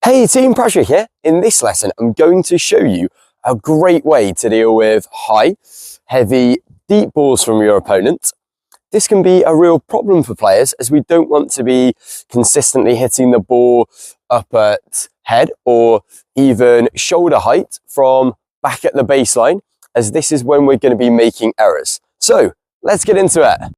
Hey team, Patrick here. In this lesson, I'm going to show you a great way to deal with high, heavy, deep balls from your opponent. This can be a real problem for players as we don't want to be consistently hitting the ball up at head or even shoulder height from back at the baseline, as this is when we're going to be making errors. So let's get into it.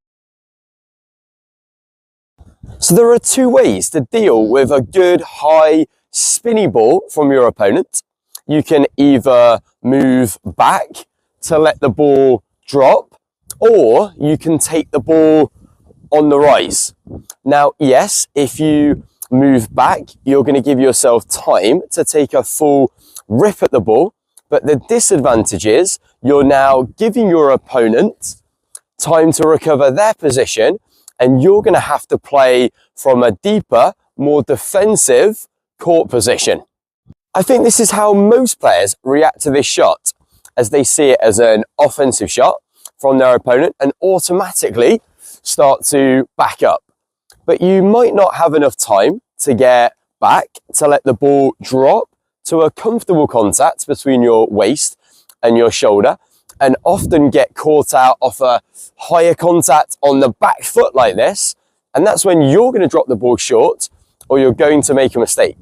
So there are two ways to deal with a good high spinny ball from your opponent. You can either move back to let the ball drop, or you can take the ball on the rise. Now, yes, if you move back, you're going to give yourself time to take a full rip at the ball, but the disadvantage is you're now giving your opponent time to recover their position, and you're going to have to play from a deeper, more defensive court position. I think this is how most players react to this shot, as they see it as an offensive shot from their opponent and automatically start to back up. But you might not have enough time to get back to let the ball drop to a comfortable contact between your waist and your shoulder, and often get caught out off a higher contact on the back foot like this. And that's when you're going to drop the ball short, or you're going to make a mistake.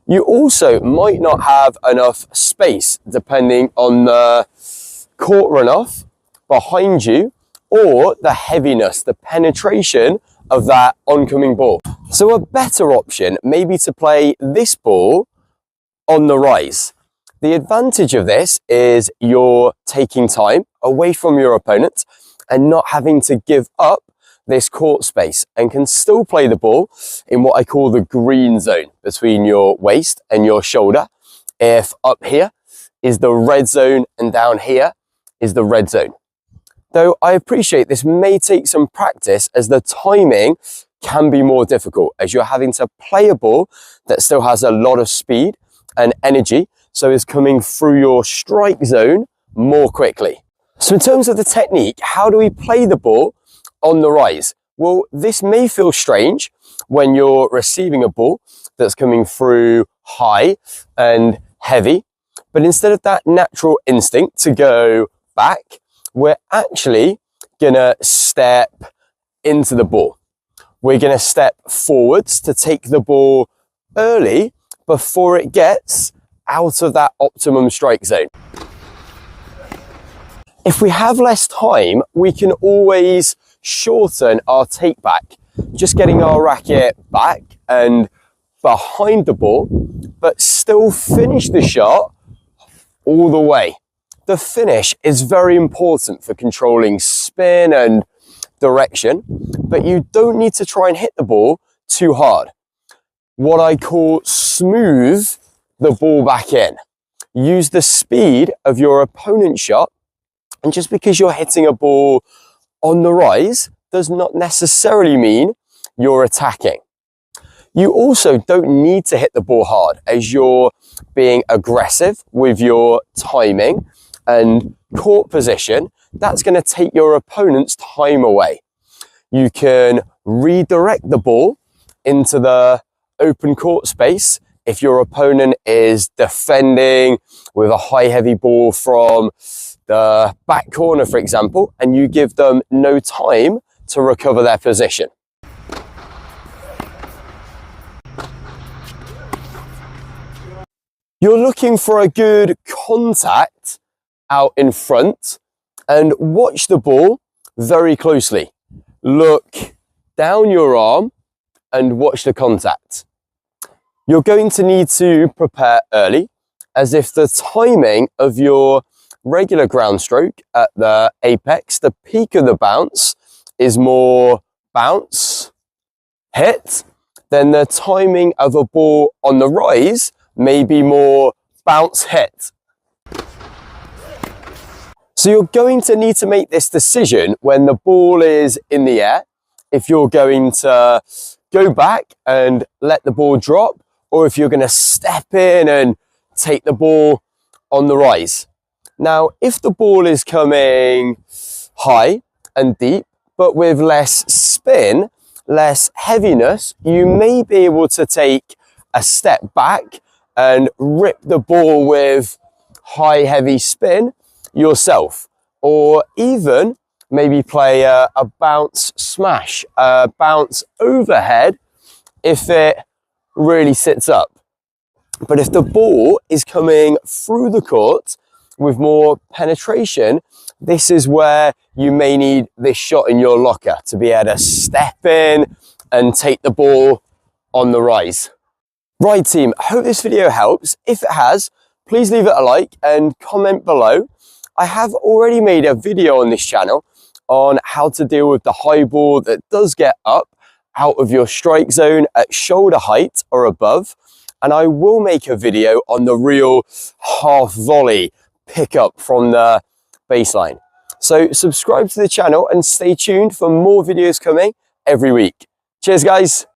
You also might not have enough space depending on the court runoff behind you or the heaviness, the penetration of that oncoming ball. So a better option may be to play this ball on the rise. The advantage of this is you're taking time away from your opponent and not having to give up this court space, and can still play the ball in what I call the green zone between your waist and your shoulder. If up here is the red zone and down here is the red zone. Though I appreciate this may take some practice, as the timing can be more difficult as you're having to play a ball that still has a lot of speed and energy, so is coming through your strike zone more quickly. So in terms of the technique, how do we play the ball on the rise? Well, this may feel strange when you're receiving a ball that's coming through high and heavy, but instead of that natural instinct to go back, we're actually gonna step into the ball. We're gonna step forwards to take the ball early before it gets out of that optimum strike zone. If we have less time, we can always shorten our take back, just getting our racket back and behind the ball, but still finish the shot all the way. The finish is very important for controlling spin and direction, but you don't need to try and hit the ball too hard. What I call smooth the ball back in. Use the speed of your opponent's shot, and just because you're hitting a ball on the rise does not necessarily mean you're attacking. You also don't need to hit the ball hard, as you're being aggressive with your timing and court position. That's going to take your opponent's time away. You can redirect the ball into the open court space if your opponent is defending with a high heavy ball from the back corner, for example, and you give them no time to recover their position. You're looking for a good contact out in front, and watch the ball very closely. Look down your arm and watch the contact. You're going to need to prepare early, as if the timing of your regular ground stroke at the apex, the peak of the bounce, is more bounce, hit, then the timing of a ball on the rise may be more bounce, hit. So you're going to need to make this decision when the ball is in the air, if you're going to go back and let the ball drop, or if you're going to step in and take the ball on the rise. Now, if the ball is coming high and deep, but with less spin, less heaviness, you may be able to take a step back and rip the ball with high heavy spin yourself, or even maybe play a bounce smash, a bounce overhead if it really sits up. But if the ball is coming through the court with more penetration, this is where you may need this shot in your locker to be able to step in and take the ball on the rise. Right team, I hope this video helps. If it has, please leave it a like and comment below. I have already made a video on this channel on how to deal with the high ball that does get up out of your strike zone at shoulder height or above. And I will make a video on the real half volley pickup from the baseline. So subscribe to the channel and stay tuned for more videos coming every week. Cheers guys.